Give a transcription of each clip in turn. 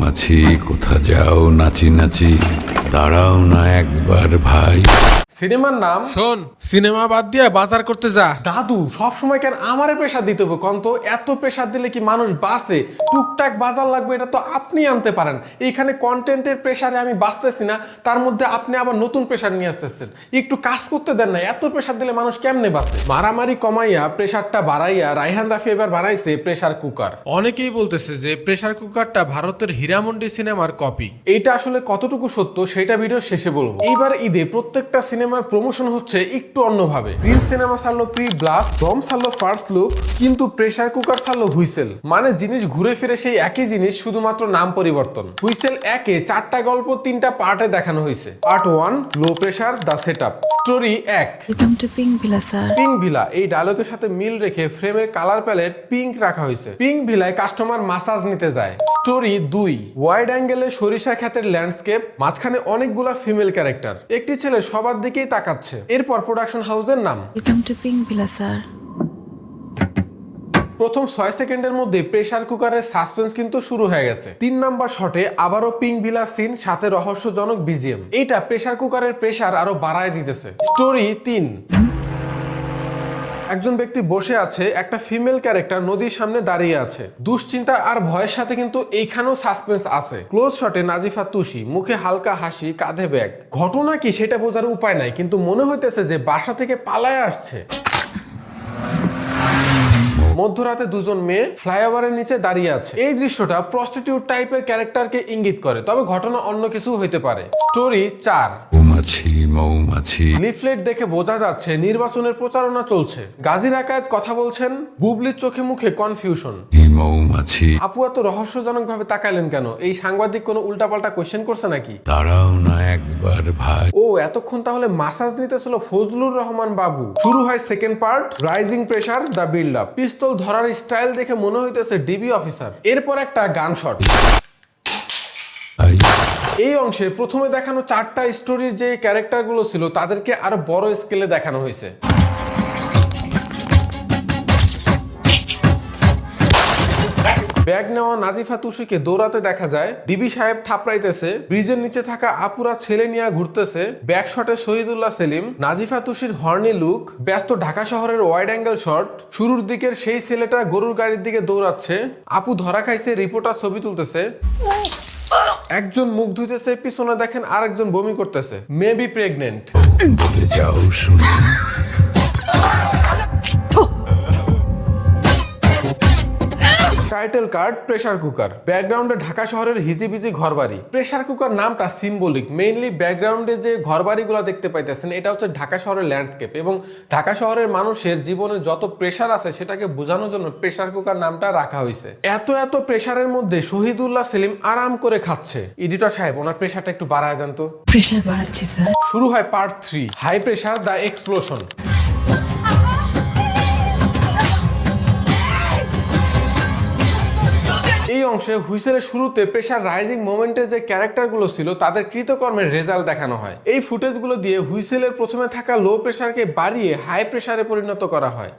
মৌমাছি কোথা যাও নাচি নাচি, দাঁড়াও না একবার ভাই। সিনেমার নাম শোন, সিনেমা বাদ দিয়ে বাজার করতে যা। দাদু সব সময় কেন আমারে প্রেসার দিতে হবে কন্ত? এত প্রেসার দিলে কি মানুষ বাঁচে? টুকটাক বাজার লাগবে, এটা তো আপনি আনতে পারেন। এইখানে কন্টেন্টের প্রেসারে আমি বাঁচতেছি না, তার মধ্যে আপনি আবার নতুন প্রেসার নিয়ে আসতেছেন। একটু কাজ করতে দেন না, এত প্রেসার দিলে মানুষ কেমনে বাঁচে? মারামারি কমাইয়া প্রেসারটা বাড়াইয়া রায়হান রাফি এবার বানাইছে প্রেসার কুকার। অনেকেই বলতেছে যে প্রেসার কুকারটা ভারতের হীরামন্ডি সিনেমার কপি। এইটা আসলে কতটুকু সত্য সেটা ভিডিও শেষে বলবো। এইবার ঈদে প্রত্যেকটা সিনেমার প্রমোশন হচ্ছে একটু অন্যভাবে। প্রিন্স সিনেমা ছাড়লো প্রি ব্লাস্ট, বম ছাড়লো ফার্স্ট লুক, কিন্তু প্রেসার কুকার ছাড়লো হুইসেল। মানে জিনিস ঘুরে ফিরে সেই একই জিনিস, শুধুমাত্র নাম পরিবর্তন। হুইসেল একে 4টা গল্প 3টা পার্টে দেখানো হয়েছে। Part 1 low pressure the setup. Story 1 welcome to pink villa sir. Pink villa এই ডায়লগের সাথে মিল রেখে ফ্রেমের কালার প্যালেট পিঙ্ক রাখা হয়েছে। পিঙ্ক ভিলায় কাস্টমার মাসাজ নিতে যায়। স্টোরি 2 ওয়াইড অ্যাঙ্গেলে সরিষা ক্ষেতের ল্যান্ডস্কেপ, মাঝখানে অনেকগুলা ফিমেল ক্যারেক্টার, একটি ছেলে সবার দিকেই তাকাচ্ছে। এরপর প্রোডাকশন হাউসের নাম। Welcome to pink villa sir. প্রথম 6 সেকেন্ডের মধ্যে প্রেসার কুকারের সাসপেন্স কিন্তু শুরু হয়ে গেছে। 3 নাম্বার শটে আবারও পিঙ্ক ভিলা সিন, সাথে রহস্যজনক বিজিএম। এইটা প্রেসার কুকারের প্রেসার আরো বাড়ায় দিতেছে। স্টোরি 3 একজন ব্যক্তি বসে আছে, একটা ফিমেল ক্যারেক্টার নদীর সামনে দাঁড়িয়ে আছে। দুশ্চিন্তা আর ভয়ের সাথে কিন্তু এইখানেও সাসপেন্স আছে। ক্লোজ শটে নাজিফা তুষি, মুখে হালকা হাসি, কাঁধে ব্যাগ। ঘটনা কি সেটা বোঝার উপায় নাই, কিন্তু মনে হইতেছে যে বাসা থেকে পালায় আসছে। মধ্যরাতে দুজন মেয়ে ফ্লাইওভারের নিচে দাঁড়িয়ে আছে। এই দৃশ্যটা প্রস্টিটিউট টাইপের ক্যারেক্টারকে ইঙ্গিত করে, তবে ঘটনা অন্য কিছু হইতে পারে। স্টোরি 4 মৌমাছি মৌমাছি, লিফলেট দেখে বোঝা যাচ্ছে নির্বাচনের প্রচারণা চলছে। গাজী রাকায়েত কথা বলছেন, বুবলির চোখে মুখে কনফিউশন। মৌমাছি আপু এত রহস্যজনক ভাবে তাকাইলেন কেন? এই সাংবাদিক কোনো উল্টাপাল্টা কোশ্চেন করছে নাকি? দাঁড়াও না একবার ভাই। ও এতক্ষণ তাহলে মাসাজ নিতেছিল ফজলুর রহমান বাবু। শুরু হয় second part, rising pressure the build up. Pistol ধরার স্টাইল দেখে মনে হইতেছে ডিবি অফিসার। এরপর একটা গান শট। এই অংশে প্রথমে দেখানো 4টা স্টোরির যে ক্যারেক্টারগুলো ছিল তাদেরকে আরো বড় স্কেলে দেখানো হয়েছে। ব্যাগ নেওয়া নাজিফা তুষিকে দৌড়াতে দেখা যায়। ডিবি সাহেব থাপড়াইতেছে। ব্রিজের নিচে থাকা আপুরা ছেলে নিয়ে ঘুরতেছে। ব্যাক শটে শহীদুল্লাহ সেলিম। নাজিফা তুষির হর্নি লুক। ব্যস্ত ঢাকা শহরের ওয়াইড অ্যাঙ্গেল শট। শুরুর দিকের সেই ছেলেটা গরুর গাড়ির দিকে দৌড়াচ্ছে। আপু ধরা খাইছে, রিপোর্টার ছবি তুলতেছে। একজন মুখ ধুইতেছে, পিছনে দেখেন আরেকজন বমি করতেছে। Maybe pregnant. বলে যাও শুনো। Title card pressure cooker. ব্যাকগ্রাউন্ডে ঢাকা শহরের হিজিবিজি ঘরবাড়ি। প্রেসার কুকার নামটা সিম্বলিক। মেইনলি ব্যাকগ্রাউন্ডে যে ঘরবাড়িগুলো দেখতে পাইতেছেন এটা হচ্ছে ঢাকা শহরের ল্যান্ডস্কেপ, এবং ঢাকা শহরের মানুষের জীবনে যত প্রেসার আছে সেটাকে বোঝানোর জন্য প্রেসার কুকার নামটা রাখা হয়েছে। এত প্রেসারের মধ্যে শহীদুল্লাহ সেলিম আরাম করে খাচ্ছে। এডিটর সাহেব ওনার প্রেসারটা একটু বাড়ায় দেন তো। প্রেসার বাড়াচ্ছি স্যার। শুরু হয় part 3 high pressure the explosion. এই অংশে হুইসেলের শুরুতে প্রেসার রাইজিং মোমেন্টে যে ক্যারেক্টারগুলো ছিল তাদের কৃতকর্মের রেজাল্ট দেখানো হয়। এই ফুটেজগুলো দিয়ে হুইসেলের প্রথমে থাকা লো প্রেসারকে বাড়িয়ে হাই প্রেসারে পরিণত করা হয়।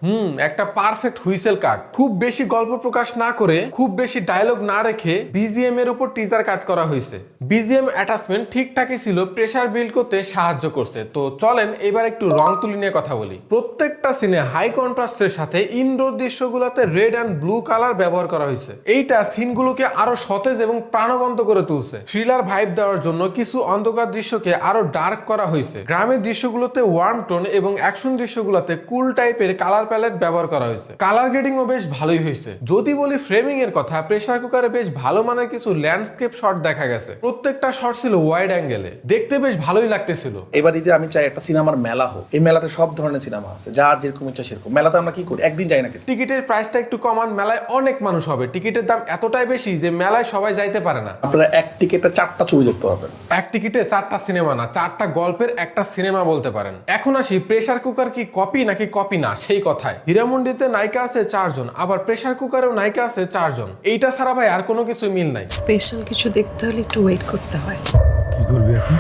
একটা পারফেক্ট হুইসেল কাট। খুব বেশি গল্প প্রকাশ না করে, খুব বেশি ডায়লগ না রেখে বিজিএম এর উপর টিজার কাট করা হয়েছে। বিজিএম অ্যাটাচমেন্ট ঠিকঠাকই ছিল, প্রেসার বিল্ড করতে সাহায্য করছে। তো চলেন এবার একটু রং তুলি নিয়ে কথা বলি। প্রত্যেকটা সিনে হাই কন্ট্রাস্টের সাথে ইনডোর দৃশ্যগুলোতে রেড অ্যান্ড ব্লু কালার ব্যবহার করা হয়েছে। এইটা সিনগুলোকে আরো সতেজ এবং প্রাণবন্ত করে তুলছে। থ্রিলার ভাইব দেওয়ার জন্য কিছু অন্ধকার দৃশ্যকে আরো ডার্ক করা হয়েছে। গ্রামের দৃশ্যগুলোতে ওয়ার্ম টোন এবং অ্যাকশন দৃশ্যগুলোতে কুল টাইপের কালার প্যালেট ব্যবহার করা হয়েছে। কালার গ্রেডিংও বেশ ভালোই হয়েছে। যদি বলি ফ্রেমিং এর কথা, প্রেসার কুকারে বেশ ভালো মানের কিছু ল্যান্ডস্কেপ শট দেখা গেছে। প্রত্যেকটা শট ছিল ওয়াইড অ্যাঙ্গেলে, দেখতে বেশ ভালোই লাগতেছিল। এবার ঈদে আমি চাই একটা সিনেমার মেলা হোক। এই মেলাতে সব ধরনের সিনেমা আছে, যার যেরকম ইচ্ছা সেরকম। মেলাতে আমরা কি করি, একদিন যাই না কিন্তু। টিকিটের প্রাইসটা একটু কমান, মেলায় অনেক মানুষ হবে। টিকিটের দাম এতটাই বেশি যে মেলায় সবাই যাইতে পারে না। আপনারা এক টিকেটে 4টা ছবি দেখতে পারবেন। এক টিকিটে 4টা সিনেমা না, 4টা গল্পের একটা সিনেমা বলতে পারেন। এখন আসি প্রেসার কুকার কি কপি নাকি কপি না সেই কথায়। হীরামন্ডিতে নায়িকা আছে 4 জন, আবার প্রেসার কুকারেও নায়িকা আছে 4 জন। এইটা ছাড়া ভাই আর কোনো কিছু মিল নাই। স্পেশাল কিছু দেখতে হলে একটু ওয়েট করতে হয়। কি করবি এখন?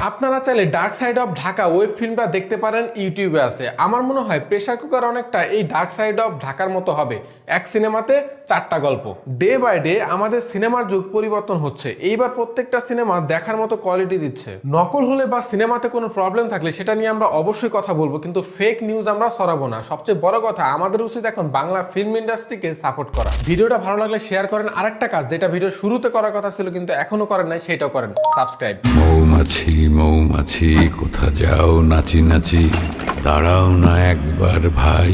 আপনারা চাইলে dark side of Dhaka web ফিল্মটা দেখতে পারেন, ইউটিউবে আছে। আমার মনে হয় প্রেসার কুকার অনেকটা এই ডার্ক সাইড অফ ঢাকার মতো হবে, এক সিনেমাতে 4টা গল্প। ডে বাই ডে আমাদের সিনেমার যুগ পরিবর্তন হচ্ছে, এইবার প্রত্যেকটা সিনেমা দেখার মতো কোয়ালিটি দিচ্ছে। নকল হলে বা সিনেমাতে কোনো প্রবলেম থাকলে সেটা নিয়ে আমরা অবশ্যই কথা বলবো, কিন্তু ফেক নিউজ আমরা ছড়াবো না। সবচেয়ে বড় কথা, আমাদের উচিত এখন বাংলা ফিল্ম ইন্ডাস্ট্রিকে সাপোর্ট করা। ভিডিওটা ভালো লাগলে শেয়ার করেন। আরেকটা কাজ যেটা ভিডিও শুরুতে করার কথা ছিল কিন্তু এখনো করেন নাই, সেটাও করেন, সাবস্ক্রাইব। মৌমাছি মৌমাছি কোথা যাও নাচি নাচি, দাঁড়াও না একবার ভাই।